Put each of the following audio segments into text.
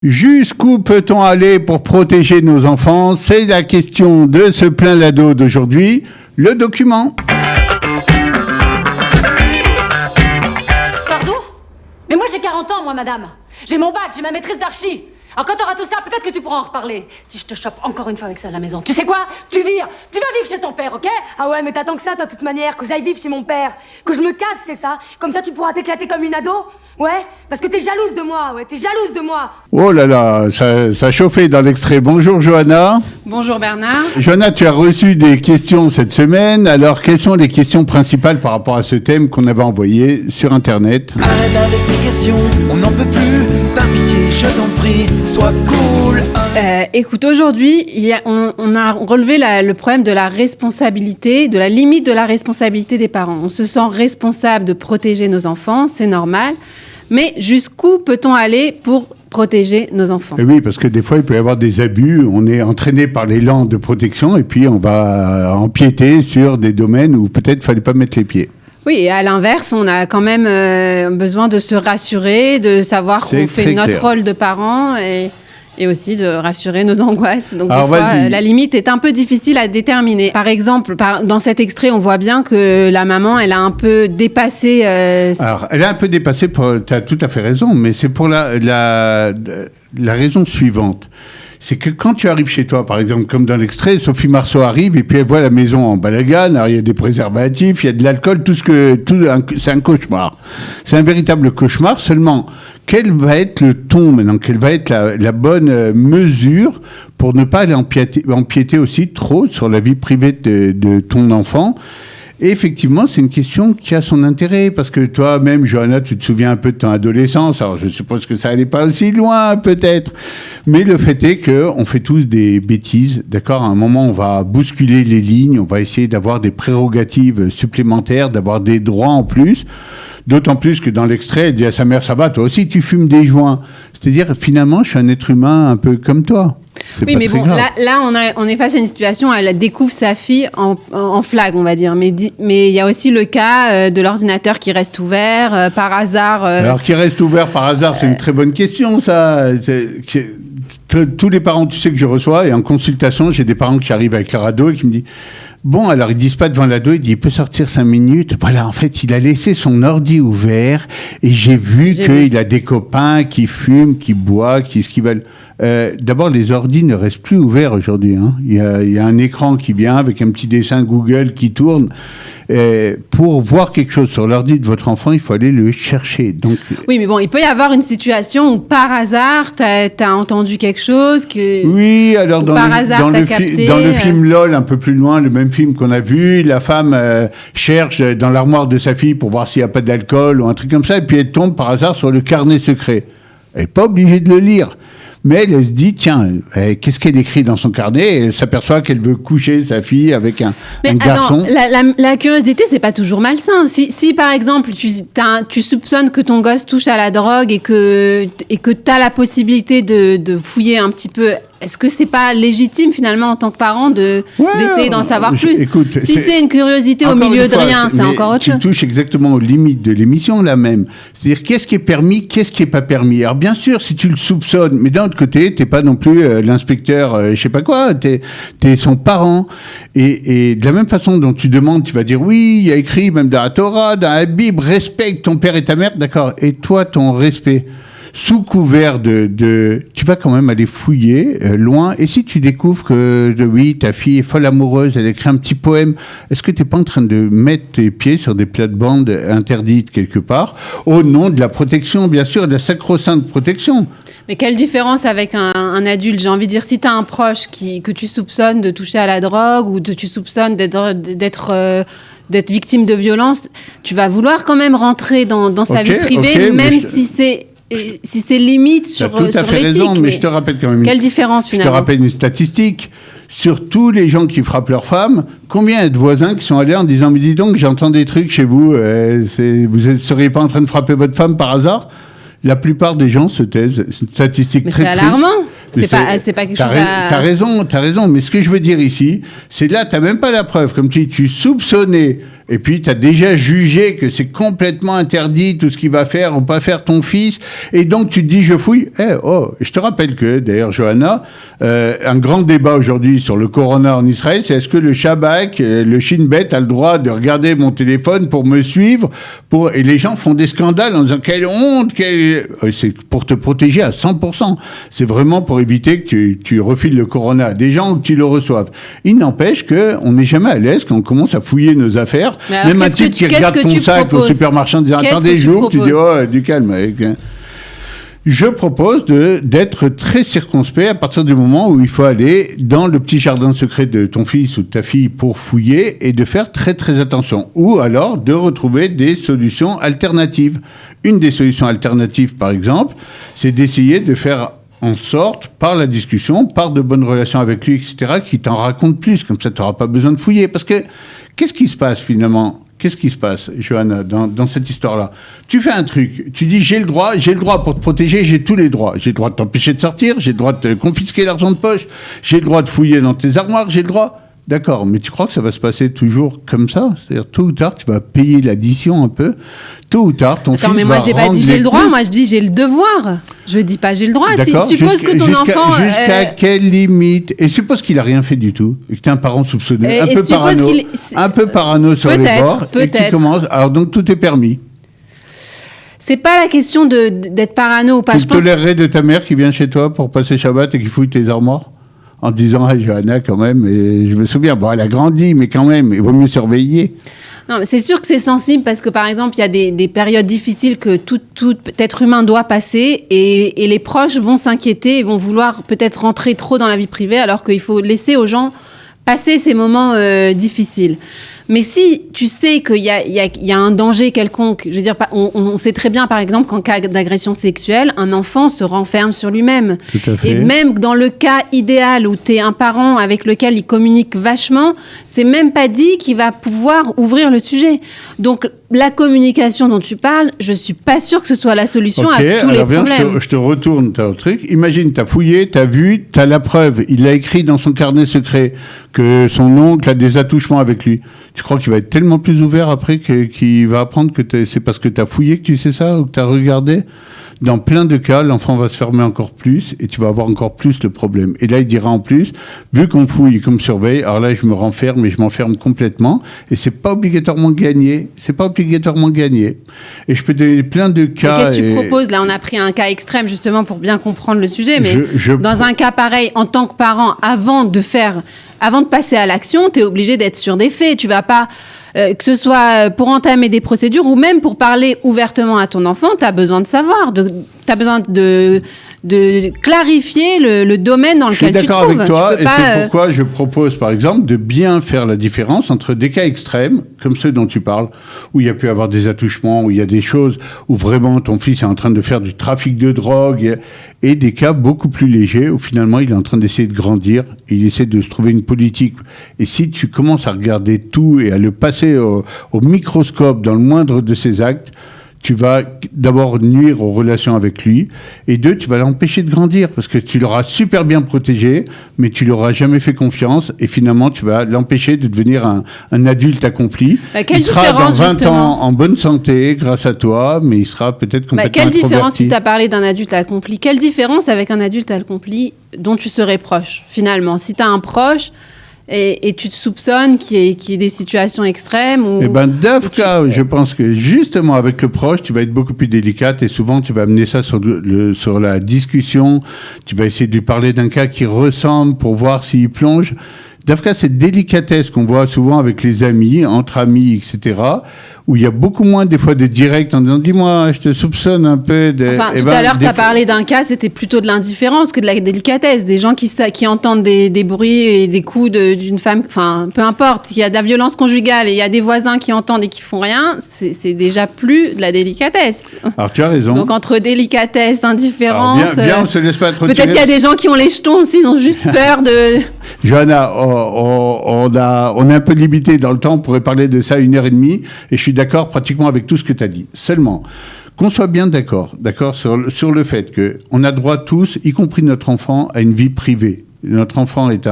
Jusqu'où peut-on aller pour protéger nos enfants? C'est la question de ce plein lado d'aujourd'hui. Le document. Pardon? Mais moi j'ai 40 ans, moi, madame. J'ai mon bac, j'ai ma maîtrise d'archi. Alors quand t'auras tout ça, peut-être que tu pourras en reparler. Si je te chope encore une fois avec ça à la maison. Tu sais quoi? Tu vas vivre chez ton père, ok? Ah ouais, mais t'attends que ça, toi, de toute manière, que j'aille vivre chez mon père. Que je me casse, c'est ça? Comme ça, tu pourras t'éclater comme une ado? Ouais, parce que t'es jalouse de moi, t'es jalouse de moi. Oh là là, ça chauffait dans l'extrait. Bonjour Johanna. Bonjour Bernard. Johanna, tu as reçu des questions cette semaine. Alors, quelles sont les questions principales par rapport à ce thème qu'on avait envoyé sur Internet? Arrête avec tes questions, on n'en peut plus. Par pitié, je t'en prie, sois cool. Écoute, aujourd'hui, on a relevé le problème de la responsabilité, de la limite de la responsabilité des parents. On se sent responsable de protéger nos enfants, c'est normal. Mais jusqu'où peut-on aller pour protéger nos enfants? Et oui, parce que des fois, il peut y avoir des abus. On est entraîné par l'élan de protection et puis on va empiéter sur des domaines où peut-être il ne fallait pas mettre les pieds. Oui, et à l'inverse, on a quand même besoin de se rassurer, de savoir qu'on fait notre rôle de parent et aussi de rassurer nos angoisses. Donc, alors, des fois, la limite est un peu difficile à déterminer. Par exemple, dans cet extrait, on voit bien que la maman, elle a un peu dépassé... Alors, elle a un peu dépassé, tu as tout à fait raison, mais c'est pour la raison suivante. C'est que quand tu arrives chez toi, par exemple, comme dans l'extrait, Sophie Marceau arrive et puis elle voit la maison en balagan, alors il y a des préservatifs, il y a de l'alcool, c'est un cauchemar. C'est un véritable cauchemar, seulement quel va être le ton maintenant, quelle va être la bonne mesure pour ne pas aller empiéter aussi trop sur la vie privée de ton enfant? Et effectivement, c'est une question qui a son intérêt, parce que toi-même, Johanna, tu te souviens un peu de ton adolescence, alors je suppose que ça allait pas aussi loin, peut-être, mais le fait est qu'on fait tous des bêtises, d'accord? À un moment, on va bousculer les lignes, on va essayer d'avoir des prérogatives supplémentaires, d'avoir des droits en plus, d'autant plus que dans l'extrait, elle dit à sa mère, ça va, toi aussi, tu fumes des joints. C'est-à-dire, finalement, je suis un être humain un peu comme toi. Oui, mais bon, là, on est face à une situation, elle découvre sa fille en flag, on va dire. Mais il y a aussi le cas de l'ordinateur qui reste ouvert par hasard. Alors, qui reste ouvert par hasard, c'est une très bonne question, ça. Tous les parents, tu sais que je reçois, et en consultation, j'ai des parents qui arrivent avec leur ado et qui me disent... Bon, alors ils disent pas devant l'ado, ils disent il peut sortir 5 minutes. Voilà, en fait, il a laissé son ordi ouvert et j'ai vu qu'il a des copains qui fument, qui boivent, ce qu'ils veulent. D'abord, les ordis ne restent plus ouverts aujourd'hui. Hein. Il y a un écran qui vient avec un petit dessin Google qui tourne. Pour voir quelque chose sur l'ordi de votre enfant, il faut aller le chercher. Donc... Oui, mais bon, il peut y avoir une situation où par hasard, t'as entendu quelque chose que... Oui, alors dans le film LOL, un peu plus loin, le même film qu'on a vu, la femme cherche dans l'armoire de sa fille pour voir s'il n'y a pas d'alcool ou un truc comme ça, et puis elle tombe par hasard sur le carnet secret. Elle n'est pas obligée de le lire. Mais elle se dit, tiens, qu'est-ce qu'elle écrit dans son carnet? Et elle s'aperçoit qu'elle veut coucher sa fille avec un garçon. La curiosité, c'est pas toujours malsain. Si par exemple, tu soupçonnes que ton gosse touche à la drogue et que tu as la possibilité de fouiller un petit peu, est-ce que c'est pas légitime finalement en tant que parent d'essayer d'en savoir plus? Écoute, si c'est une curiosité au milieu de rien, c'est encore autre chose. Tu touches exactement aux limites de l'émission là même. C'est-à-dire qu'est-ce qui est permis, qu'est-ce qui est pas permis. Alors bien sûr, si tu le soupçonnes, mais d'un autre côté, t'es pas non plus l'inspecteur, je sais pas quoi, t'es son parent. Et de la même façon dont tu demandes, tu vas dire oui, il y a écrit même dans la Torah, dans la Bible, respecte ton père et ta mère, d'accord. Et toi, ton respect, sous couvert tu vas quand même aller fouiller loin. Et si tu découvres que, oui, ta fille est folle amoureuse, elle écrit un petit poème, est-ce que tu n'es pas en train de mettre tes pieds sur des plates-bandes interdites quelque part, au nom de la protection, bien sûr, de la sacro-sainte protection? Mais quelle différence avec un adulte? J'ai envie de dire, si tu as un proche que tu soupçonnes de toucher à la drogue ou tu soupçonnes d'être victime de violence, tu vas vouloir quand même rentrer dans sa vie privée, même si c'est limite sur l'éthique. Tu as tout à fait raison, mais je te rappelle quand même... Quelle différence, finalement? Je te rappelle une statistique. Sur tous les gens qui frappent leurs femmes, combien il y a de voisins qui sont allés en disant « Mais dis donc, j'entends des trucs chez vous, vous ne seriez pas en train de frapper votre femme par hasard ?» La plupart des gens se taisent. C'est une statistique très triste. Mais c'est alarmant. C'est pas quelque chose à... T'as raison. Mais ce que je veux dire ici, c'est là, t'as même pas la preuve. Comme tu soupçonnais Et puis, tu as déjà jugé que c'est complètement interdit tout ce qu'il va faire ou pas faire ton fils. Et donc, tu te dis, je fouille. Je te rappelle que, d'ailleurs, Johanna, un grand débat aujourd'hui sur le corona en Israël, c'est est-ce que le Shabak, le Shin Bet, a le droit de regarder mon téléphone pour me suivre et les gens font des scandales en disant, quelle honte, c'est pour te protéger à 100%. C'est vraiment pour éviter que tu refiles le corona à des gens ou que tu le reçoives. Il n'empêche qu'on n'est jamais à l'aise quand on commence à fouiller nos affaires. Même un type qui regarde ton sac au supermarché en disant attendez, j'ouvre, tu dis du calme mec. Je propose d'être très circonspect à partir du moment où il faut aller dans le petit jardin secret de ton fils ou de ta fille pour fouiller et de faire très très attention. Ou alors de retrouver des solutions alternatives. Une des solutions alternatives, par exemple, c'est d'essayer de faire en sorte, par la discussion, par de bonnes relations avec lui, etc., qu'il t'en raconte plus. Comme ça, tu n'auras pas besoin de fouiller. Parce que, qu'est-ce qui se passe finalement ? Qu'est-ce qui se passe, Johanna, dans cette histoire-là ? Tu fais un truc, tu dis j'ai le droit pour te protéger, j'ai tous les droits. J'ai le droit de t'empêcher de sortir, j'ai le droit de te confisquer l'argent de poche, j'ai le droit de fouiller dans tes armoires, j'ai le droit... D'accord, mais tu crois que ça va se passer toujours comme ça ? C'est-à-dire, tôt ou tard, tu vas payer l'addition un peu. Tôt ou tard, ton fils va rendre... mais moi, j'ai pas dit j'ai le droit, moi, je dis j'ai le devoir. Je dis pas j'ai le droit. D'accord. Si, suppose que ton enfant... Jusqu'à quelle limite ? Et suppose qu'il a rien fait du tout, et que tu es un parent soupçonné, un peu parano sur les bords, et que tu commences... Alors, donc, tout est permis. C'est pas la question d'être parano ou pas. Tu tolérerais de ta mère qui vient chez toi pour passer Shabbat et qui fouille tes armoires ? En disant, Johanna, quand même, et je me souviens, bon, elle a grandi, mais quand même, il vaut mieux surveiller. Non, mais c'est sûr que c'est sensible parce que, par exemple, il y a des périodes difficiles que tout être humain doit passer et les proches vont s'inquiéter et vont vouloir peut-être rentrer trop dans la vie privée alors qu'il faut laisser aux gens passer ces moments difficiles. Mais si tu sais qu'il y a un danger quelconque, je veux dire, on sait très bien, par exemple, qu'en cas d'agression sexuelle, un enfant se renferme sur lui-même. Tout à fait. Et même dans le cas idéal où tu es un parent avec lequel il communique vachement, c'est même pas dit qu'il va pouvoir ouvrir le sujet. Donc, la communication dont tu parles, je suis pas sûre que ce soit la solution à tous les problèmes. Je te retourne ton truc. Imagine, t'as fouillé, t'as vu, t'as la preuve. Il a écrit dans son carnet secret que son oncle a des attouchements avec lui. Tu crois qu'il va être tellement plus ouvert après qu'il va apprendre que c'est parce que t'as fouillé que tu sais ça ou que t'as regardé ? Dans plein de cas, l'enfant va se fermer encore plus et tu vas avoir encore plus le problème. Et là, il dira en plus, vu qu'on fouille comme surveille, alors là, je me renferme et je m'enferme complètement. Et c'est pas obligatoirement gagné. C'est pas obligatoirement gagné. Et je peux donner plein de cas. Mais qu'est-ce que tu proposes ? Là, on a pris un cas extrême justement pour bien comprendre le sujet. Mais dans un cas pareil, en tant que parent, avant de passer à l'action, tu es obligé d'être sûr des faits. Tu vas pas... que ce soit pour entamer des procédures ou même pour parler ouvertement à ton enfant, tu as besoin de savoir, tu as besoin de clarifier le domaine dans lequel tu te trouves. Je suis d'accord avec toi, et c'est pourquoi je propose, par exemple, de bien faire la différence entre des cas extrêmes, comme ceux dont tu parles, où il y a pu avoir des attouchements, où il y a des choses où vraiment ton fils est en train de faire du trafic de drogue, et des cas beaucoup plus légers, où finalement il est en train d'essayer de grandir, et il essaie de se trouver une politique. Et si tu commences à regarder tout et à le passer au microscope dans le moindre de ses actes, tu vas d'abord nuire aux relations avec lui, et deux, tu vas l'empêcher de grandir, parce que tu l'auras super bien protégé, mais tu l'auras jamais fait confiance, et finalement, tu vas l'empêcher de devenir un adulte accompli. Il sera dans 20 ans en bonne santé grâce à toi, mais il sera peut-être complètement introverti. Quelle différence, si tu as parlé d'un adulte accompli, quelle différence avec un adulte accompli dont tu serais proche, finalement ? Si tu as un proche... Et tu te soupçonnes qu'il y ait des situations extrêmes ou... Eh bien, Dafka, je pense que justement avec le proche, tu vas être beaucoup plus délicate et souvent tu vas amener ça sur la discussion. Tu vas essayer de lui parler d'un cas qui ressemble pour voir s'il plonge. Dafka, cette délicatesse qu'on voit souvent avec les amis, entre amis, etc., où il y a beaucoup moins des fois de direct en disant « dis-moi, je te soupçonne un peu de... » Enfin, tout à l'heure, tu as parlé d'un cas, c'était plutôt de l'indifférence que de la délicatesse. Des gens qui entendent des bruits et des coups d'une femme, enfin, peu importe, il y a de la violence conjugale et il y a des voisins qui entendent et qui font rien, c'est déjà plus de la délicatesse. Alors, tu as raison. Donc, entre délicatesse, indifférence... Alors, viens, on se laisse pas trop peut-être qu'il y a des gens qui ont les jetons aussi, ils ont juste peur de... Johanna, on est un peu limité dans le temps, on pourrait parler de ça 1h30, et je suis d'accord pratiquement avec tout ce que tu as dit. Seulement, qu'on soit bien d'accord sur le fait qu'on a droit tous, y compris notre enfant, à une vie privée. Notre enfant est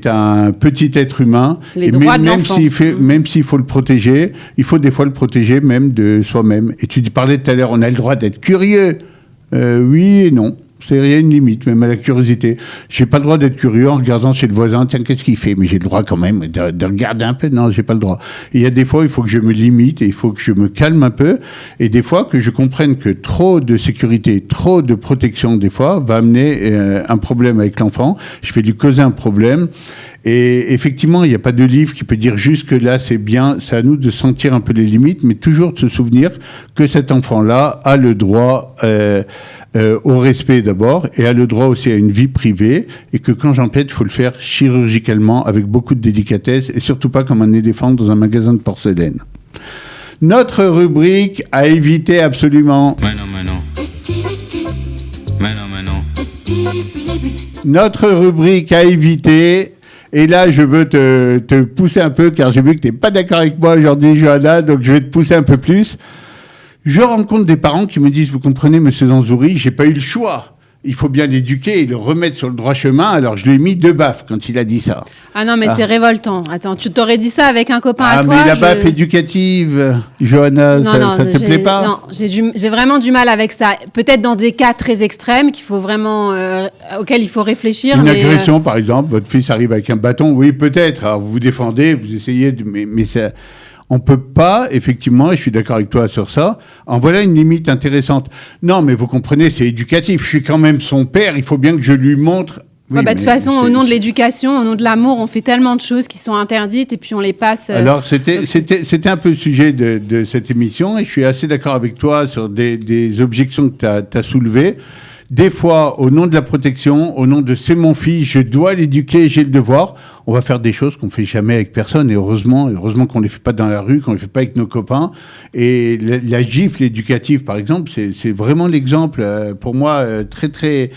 un petit être humain. Les droits de l'enfant. Même s'il faut le protéger, il faut des fois le protéger même de soi-même. Et tu parlais tout à l'heure, on a le droit d'être curieux. Oui et non. Il y a une limite, même à la curiosité. J'ai pas le droit d'être curieux en regardant chez le voisin, tiens, qu'est-ce qu'il fait? Mais j'ai le droit quand même de regarder un peu. Non, j'ai pas le droit. Et il y a des fois, il faut que je me limite et il faut que je me calme un peu. Et des fois, que je comprenne que trop de sécurité, trop de protection, des fois, va amener un problème avec l'enfant. Je vais lui causer un problème. Et effectivement, il n'y a pas de livre qui peut dire juste que là, c'est bien. C'est à nous de sentir un peu les limites, mais toujours de se souvenir que cet enfant-là a le droit au respect d'abord et a le droit aussi à une vie privée et que quand j'empiète, il faut le faire chirurgicalement avec beaucoup de délicatesse et surtout pas comme un éléphant dans un magasin de porcelaine. Notre rubrique à éviter absolument. Notre rubrique à éviter. Et là, je veux te pousser un peu, car j'ai vu que tu n'es pas d'accord avec moi aujourd'hui, Johanna, donc je vais te pousser un peu plus. Je rencontre des parents qui me disent, vous comprenez, monsieur Zanzouri, j'ai pas eu le choix. Il faut bien l'éduquer et le remettre sur le droit chemin. Alors, je lui ai mis 2 baffes quand il a dit ça. Ah non, mais c'est révoltant. Attends, tu t'aurais dit ça avec un copain à toi? Ah, mais la baffe éducative, Johanna, ça te plaît pas? Non, j'ai vraiment du mal avec ça. Peut-être dans des cas très extrêmes qu'il faut vraiment, auxquels il faut réfléchir. Une agression, par exemple. Votre fils arrive avec un bâton. Oui, peut-être. Alors, vous vous défendez, vous essayez mais ça... On peut pas, effectivement, et je suis d'accord avec toi sur ça, en voilà une limite intéressante. Non, mais vous comprenez, c'est éducatif. Je suis quand même son père, il faut bien que je lui montre... Oui, de toute façon, au nom de l'éducation, au nom de l'amour, on fait tellement de choses qui sont interdites et puis on les passe... Alors, c'était un peu le sujet de cette émission et je suis assez d'accord avec toi sur des objections que tu as soulevées. Des fois, au nom de la protection, au nom de c'est mon fils, je dois l'éduquer, j'ai le devoir, on va faire des choses qu'on ne fait jamais avec personne. Et heureusement qu'on ne les fait pas dans la rue, qu'on ne les fait pas avec nos copains. Et la gifle éducative, par exemple, c'est vraiment l'exemple, pour moi, très, très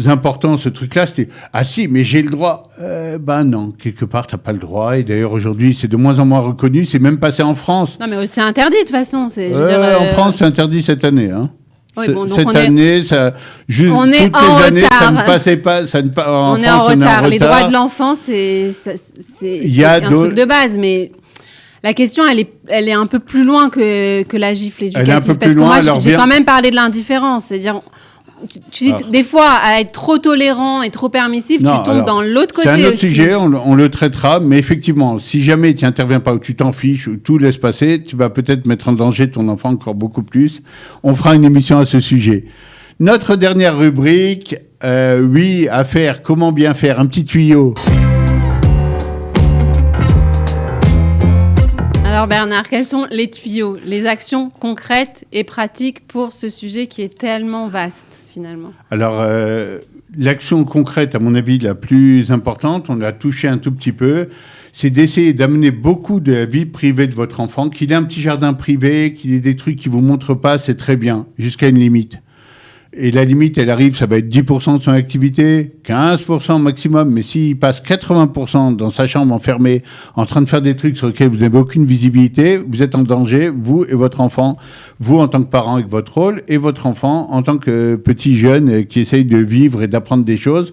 important, ce truc-là. C'était, ah si, mais j'ai le droit. Ben non, quelque part, tu n'as pas le droit. Et d'ailleurs, aujourd'hui, c'est de moins en moins reconnu. C'est même passé en France. Non, mais c'est interdit, de toute façon. En France, c'est interdit cette année, hein. Oui, bon, donc cette année, juste on est toutes en les années, retard. ça ne passait pas. On est en retard. Les droits de l'enfant, c'est un truc de base, mais la question, elle est un peu plus loin que la gifle éducative. Parce que moi, j'ai quand même parlé de l'indifférence, c'est-à-dire. Tu dis des fois à être trop tolérant et trop permissif, tu tombes dans l'autre côté. C'est un autre sujet, on le traitera, mais effectivement, si jamais tu n'interviens pas ou tu t'en fiches ou tout laisse passer, tu vas peut-être mettre en danger ton enfant encore beaucoup plus. On fera une émission à ce sujet. Notre dernière rubrique, à faire, comment bien faire, un petit tuyau. Alors Bernard, quels sont les tuyaux, les actions concrètes et pratiques pour ce sujet qui est tellement vaste finalement? Alors, l'action concrète, à mon avis, la plus importante, on l'a touché un tout petit peu, c'est d'essayer d'amener beaucoup de la vie privée de votre enfant, qu'il ait un petit jardin privé, qu'il ait des trucs qui ne vous montrent pas, c'est très bien, jusqu'à une limite. Et la limite, elle arrive, ça va être 10% de son activité, 15% maximum. Mais s'il passe 80% dans sa chambre enfermée, en train de faire des trucs sur lesquels vous n'avez aucune visibilité, vous êtes en danger, vous et votre enfant. Vous en tant que parent avec votre rôle, et votre enfant en tant que petit jeune qui essaye de vivre et d'apprendre des choses.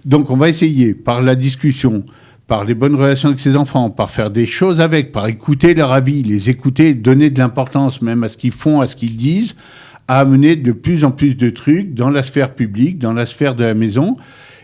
Donc on va essayer, par la discussion, par les bonnes relations avec ses enfants, par faire des choses avec, par écouter leur avis, les écouter, donner de l'importance même à ce qu'ils font, à ce qu'ils disent, à amener de plus en plus de trucs dans la sphère publique, dans la sphère de la maison,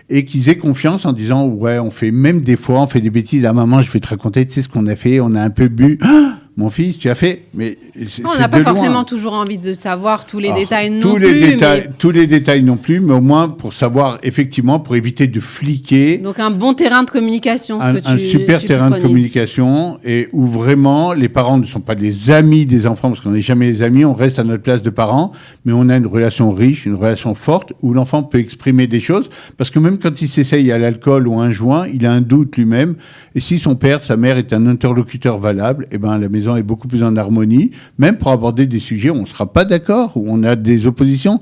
et qu'ils aient confiance en disant, ouais, on fait même des fois, on fait des bêtises. Ah, maman, je vais te raconter, tu sais ce qu'on a fait, on a un peu bu. Ah, mon fils, tu as fait, mais on n'a pas forcément toujours envie de savoir tous les détails non plus. Tous les détails non plus, mais au moins pour savoir, effectivement, pour éviter de fliquer. Donc un bon terrain de communication, un super terrain de communication, et où vraiment les parents ne sont pas des amis des enfants, parce qu'on n'est jamais des amis, on reste à notre place de parents, mais on a une relation riche, une relation forte, où l'enfant peut exprimer des choses, parce que même quand il s'essaye à l'alcool ou à un joint, il a un doute lui-même, et si son père, sa mère est un interlocuteur valable, eh ben la maison est beaucoup plus en harmonie, même pour aborder des sujets où on ne sera pas d'accord, où on a des oppositions.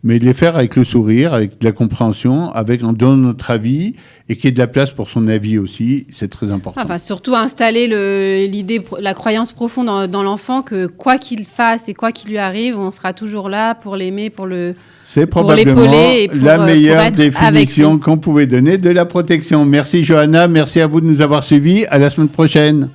mais les faire avec le sourire, avec de la compréhension, avec en donnant notre avis et qu'il y ait de la place pour son avis aussi, c'est très important. Enfin, surtout installer l'idée, la croyance profonde dans l'enfant que quoi qu'il fasse et quoi qu'il lui arrive, on sera toujours là pour l'aimer, c'est probablement la meilleure définition qu'on pouvait donner de la protection. Merci Johanna, merci à vous de nous avoir suivis. À la semaine prochaine.